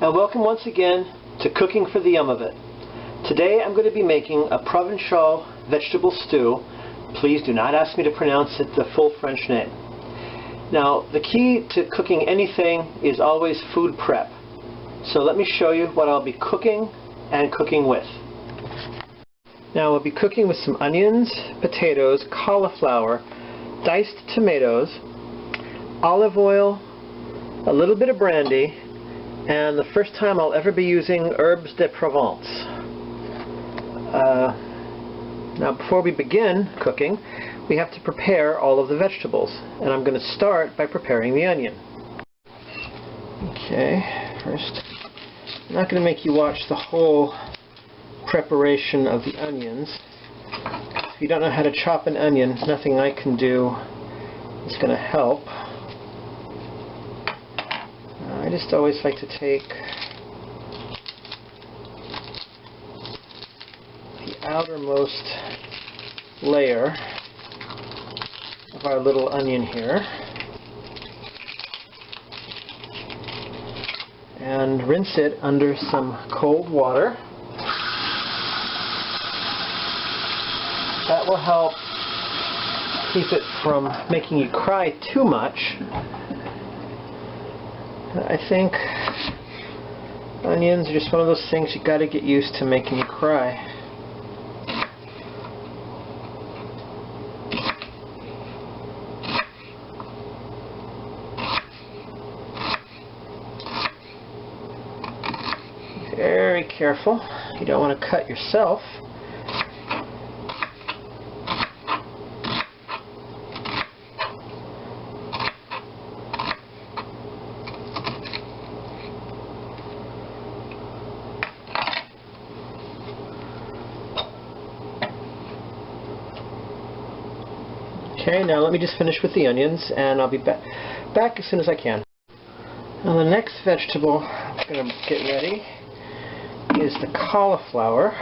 and welcome once again to Cooking for the Yum of It. Today I'm going to be making a Provençal vegetable stew. Please do not ask me to pronounce it the full French name. Now, the key to cooking anything is always food prep. So let me show you what I'll be cooking and cooking with. Now we'll be cooking with some onions, potatoes, cauliflower, diced tomatoes, olive oil, a little bit of brandy, and the first time I'll ever be using herbes de Provence. Now before we begin cooking, we have to prepare all of the vegetables, and I'm going to start by preparing the onion. Okay, first, I'm not going to make you watch the whole preparation of the onions. If you don't know how to chop an onion, nothing I can do is going to help. I just always like to take the outermost layer of our little onion here and rinse it under some cold water. That will help keep it from making you cry too much. I think onions are just one of those things you got to get used to making you cry. Very careful. You don't want to cut yourself. Okay, now let me just finish with the onions, and I'll be back as soon as I can. Now the next vegetable I'm going to get ready is the cauliflower.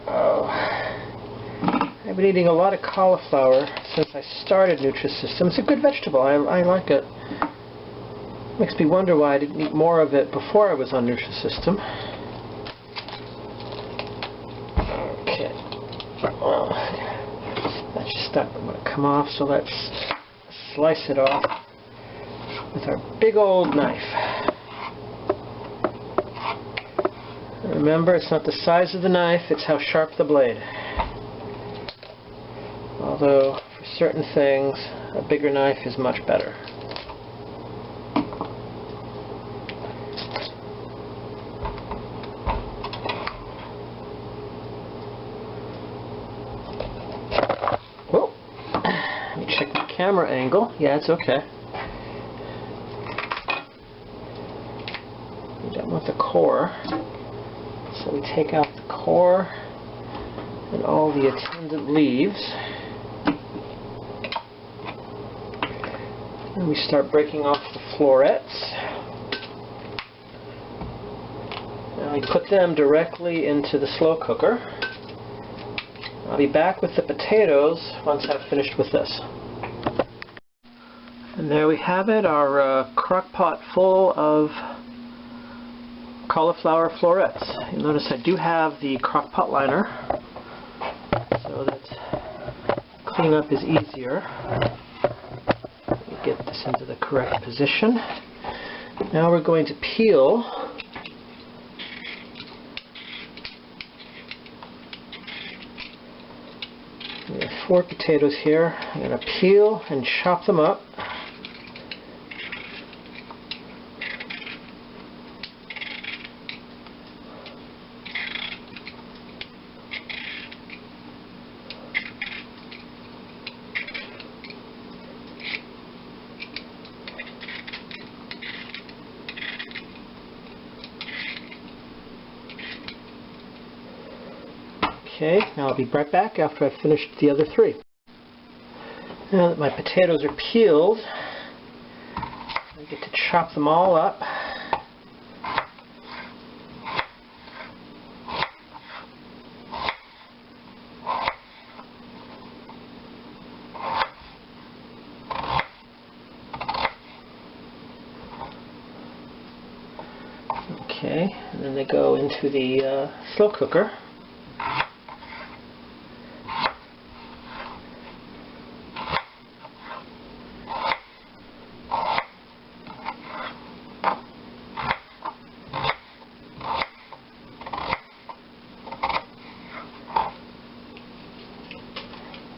Oh, I've been eating a lot of cauliflower since I started Nutrisystem. It's a good vegetable. I like it. Makes me wonder why I didn't eat more of it before I was on Nutrisystem. Okay. Oh. That's just not going to come off, so let's slice it off with our big old knife. Remember, it's not the size of the knife, it's how sharp the blade. Although, for certain things, a bigger knife is much better. Camera angle. Yeah, it's okay. We don't want the core, so we take out the core and all the attendant leaves, and we start breaking off the florets. Now we put them directly into the slow cooker. I'll be back with the potatoes once I've finished with this. And there we have it, our crock pot full of cauliflower florets. You'll notice I do have the crock pot liner, so that cleanup is easier. Let me get this into the correct position. Now we're going to peel we have 4 potatoes here. I'm going to peel and chop them up. Okay, now I'll be right back after I've finished the other 3. Now that my potatoes are peeled, I get to chop them all up. going to go into the slow cooker.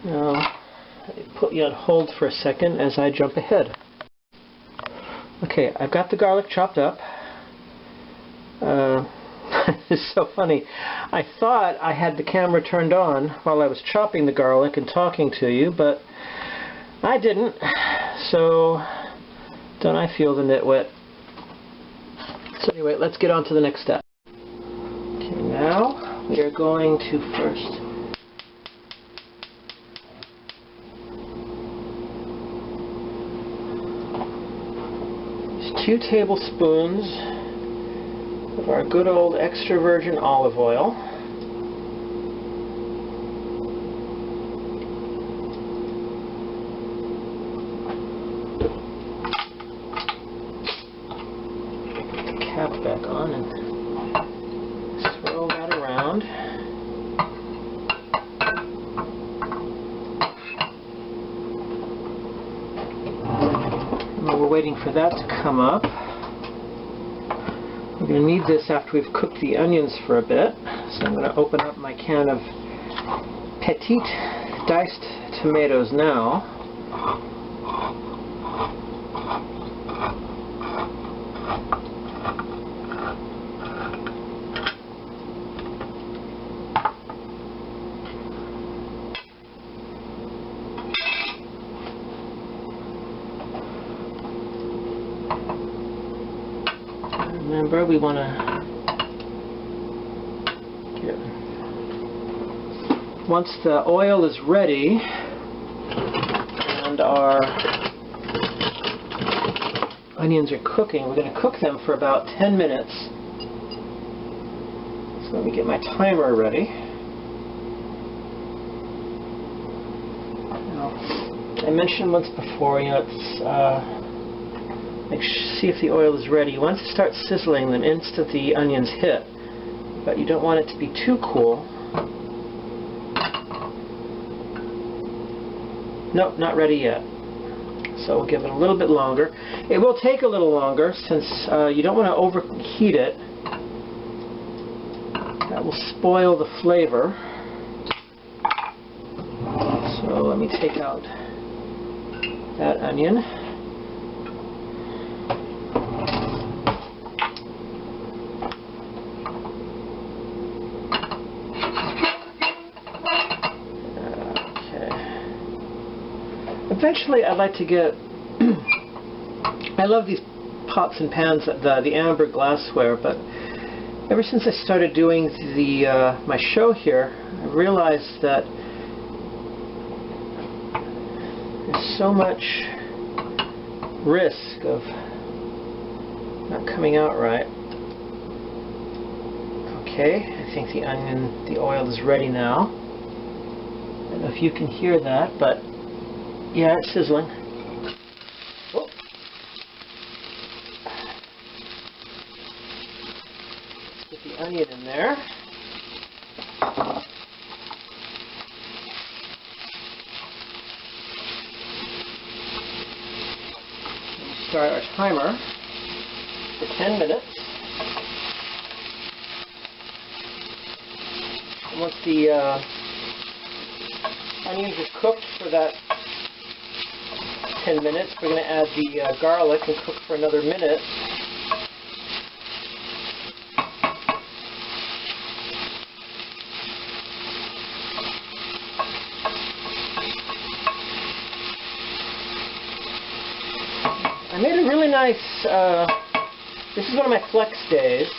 Now, put you on hold for a second as I jump ahead. Okay, I've got the garlic chopped up. It's so funny. I thought I had the camera turned on while I was chopping the garlic and talking to you, but I didn't. So, don't I feel the nitwit? So anyway, let's get on to the next step. Okay, now we are going to first 2 tablespoons of our good old extra virgin olive oil. Put the cap back on and swirl that around. While we're waiting for that to come up, we're going to need this after we've cooked the onions for a bit. So I'm going to open up my can of petit diced tomatoes now. Remember, we want to get, once the oil is ready and our onions are cooking, we're going to cook them for about 10 minutes. So let me get my timer ready. Now, I mentioned once before, you know, it's see if the oil is ready. Once it starts sizzling, then instant the onions hit, but you don't want it to be too cool. Nope, not ready yet. So we'll give it a little bit longer. It will take a little longer since you don't want to overheat it. That will spoil the flavor. So let me take out that onion. Eventually I'd like to get, I love these pots and pans, the amber glassware, but ever since I started doing my show here, I realized that there's so much risk of not coming out right. Okay, I think the oil is ready now. I don't know if you can hear that, but yeah, it's sizzling. Whoop. Let's get the onion in there. We'll start our timer for 10 minutes. And once the onions are cooked for that 10 minutes, we're going to add the garlic and cook for another minute. I made a really nice, this is one of my flex days,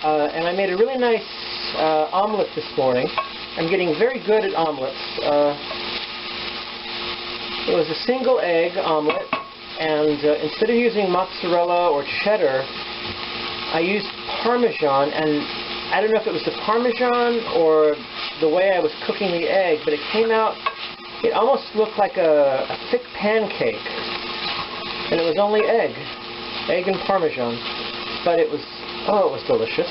and I made a really nice omelet this morning. I'm getting very good at omelets. It was a single egg omelet, and instead of using mozzarella or cheddar, I used Parmesan, and I don't know if it was the Parmesan or the way I was cooking the egg, but it came out, it almost looked like a thick pancake, and it was only egg and Parmesan. but it was, oh, it was delicious.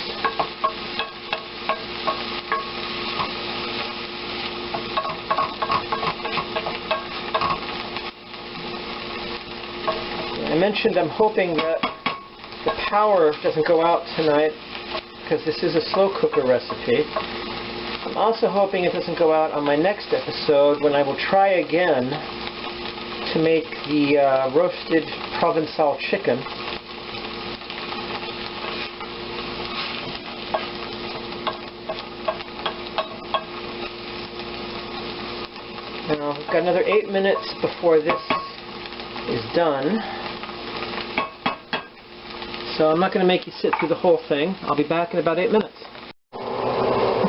I mentioned I'm hoping that the power doesn't go out tonight because this is a slow cooker recipe. I'm also hoping it doesn't go out on my next episode when I will try again to make the roasted Provençal chicken. Now, we've got another 8 minutes before this is done. So I'm not going to make you sit through the whole thing. I'll be back in about 8 minutes.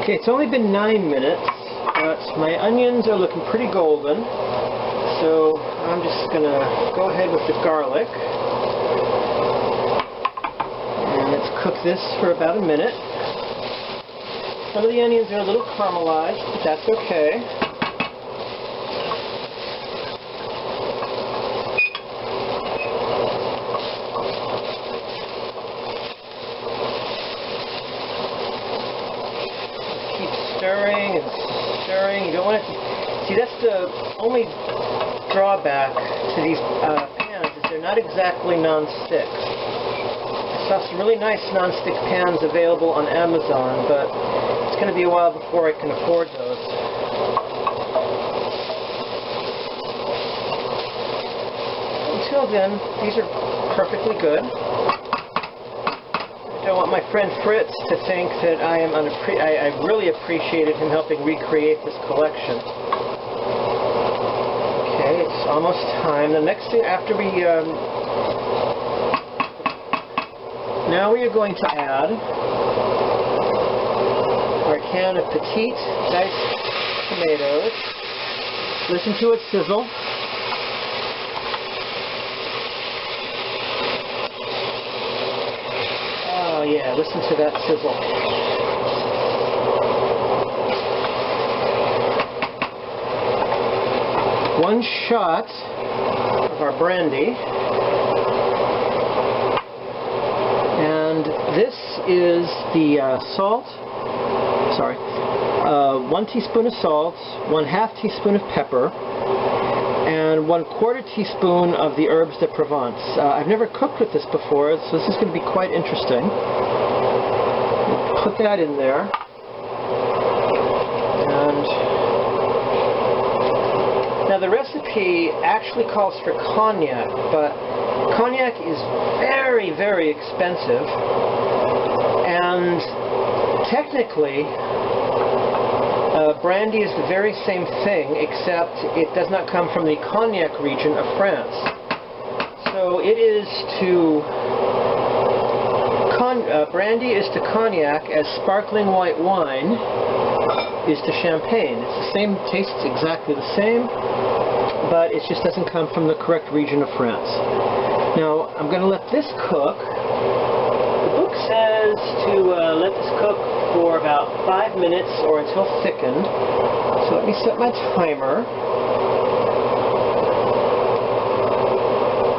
Okay, it's only been 9 minutes, but my onions are looking pretty golden. So I'm just going to go ahead with the garlic. And let's cook this for about a minute. Some of the onions are a little caramelized, but that's okay. Stirring and stirring. You don't want it to... See, that's the only drawback to these pans, is they're not exactly non-stick. I saw some really nice non-stick pans available on Amazon, but it's going to be a while before I can afford those. Until then, these are perfectly good. I don't want my friend Fritz to think that I really appreciated him helping recreate this collection. Okay, it's almost time. The next thing after we... now we are going to add our can of petit diced tomatoes. Listen to it sizzle. Oh yeah, listen to that sizzle. One shot of our brandy. And this is the salt. Sorry. 1 teaspoon of salt, 1/2 teaspoon of pepper, and 1/4 teaspoon of the herbes de Provence. I've never cooked with this before, so this is going to be quite interesting. Put that in there. And now the recipe actually calls for cognac, but cognac is very, very expensive. And technically, brandy is the very same thing, except it does not come from the cognac region of France. So it is to brandy is to cognac as sparkling white wine is to champagne. It's the same, tastes exactly the same, but it just doesn't come from the correct region of France. Now I'm going to let this cook. The book says to let this cook for about 5 minutes or until thickened. So let me set my timer.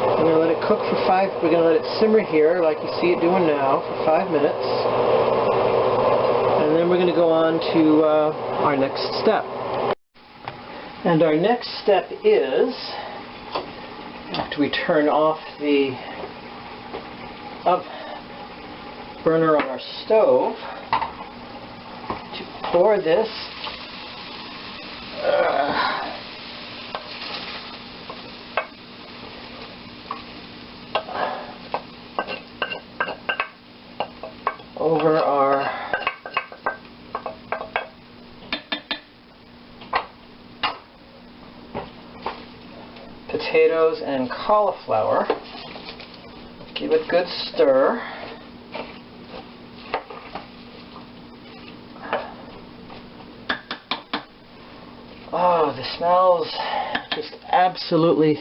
I'm going to let it cook for we're going to let it simmer here like you see it doing now for 5 minutes. And then we're going to go on to our next step. And our next step is, after we turn off the burner on our stove, to pour this over our potatoes and cauliflower. Give it a good stir. Oh, the smells just absolutely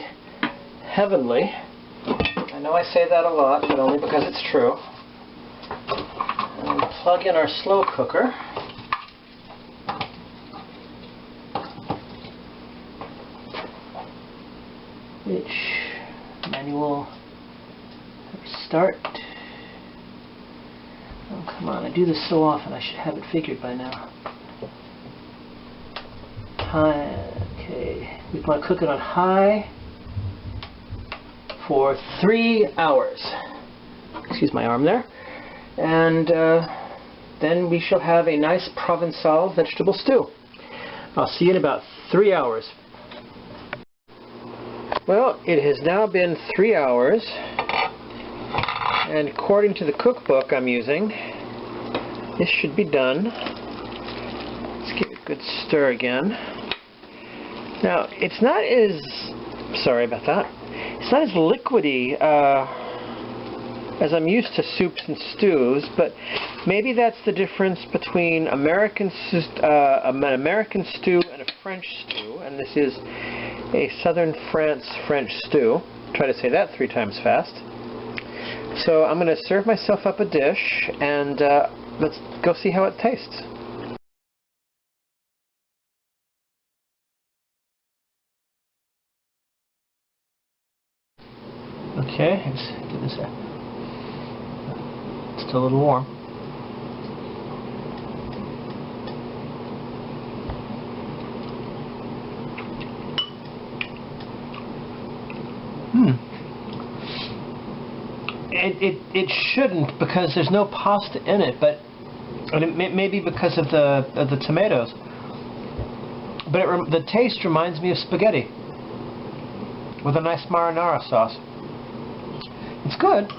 heavenly. I know I say that a lot, but only because it's true. And we plug in our slow cooker. Which manual start. on, I do this so often, I should have it figured by now. Okay, we want to cook it on high for 3 hours. Excuse my arm there. And then we shall have a nice Provençal vegetable stew. I'll see you in about 3 hours. Well, it has now been 3 hours, and according to the cookbook I'm using, this should be done. Let's give it a good stir again. Now, it's not as, sorry about that, it's not as liquidy as I'm used to soups and stews, but maybe that's the difference between an American stew and a French stew, and this is a southern France French stew. Try to say that 3 times fast. So I'm going to serve myself up a dish, and let's go see how it tastes. Okay, let's give this a... It's still a little warm. It shouldn't, because there's no pasta in it, but and it may be because of the tomatoes. But the taste reminds me of spaghetti with a nice marinara sauce. It's good,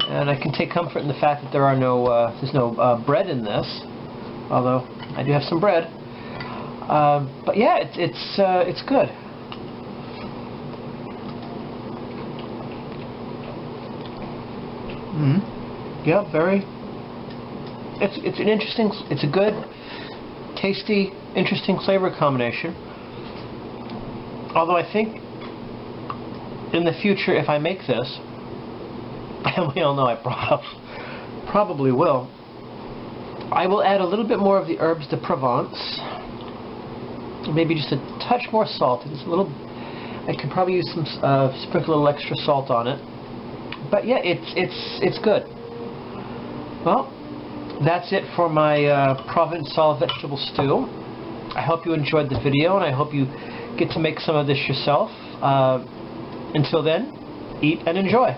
and I can take comfort in the fact that there's no bread in this, although I do have some bread. But yeah, it's good. Yeah, very. It's an interesting. It's a good, tasty, interesting flavor combination. Although I think in the future, if I make this, and we all know I probably will, I will add a little bit more of the herbs de Provence. Maybe just a touch more salt. It's a little. I could probably use some sprinkle a little extra salt on it. But yeah, it's good. Well, that's it for my Provençal vegetable stew. I hope you enjoyed the video, and I hope you get to make some of this yourself. Until then, eat and enjoy.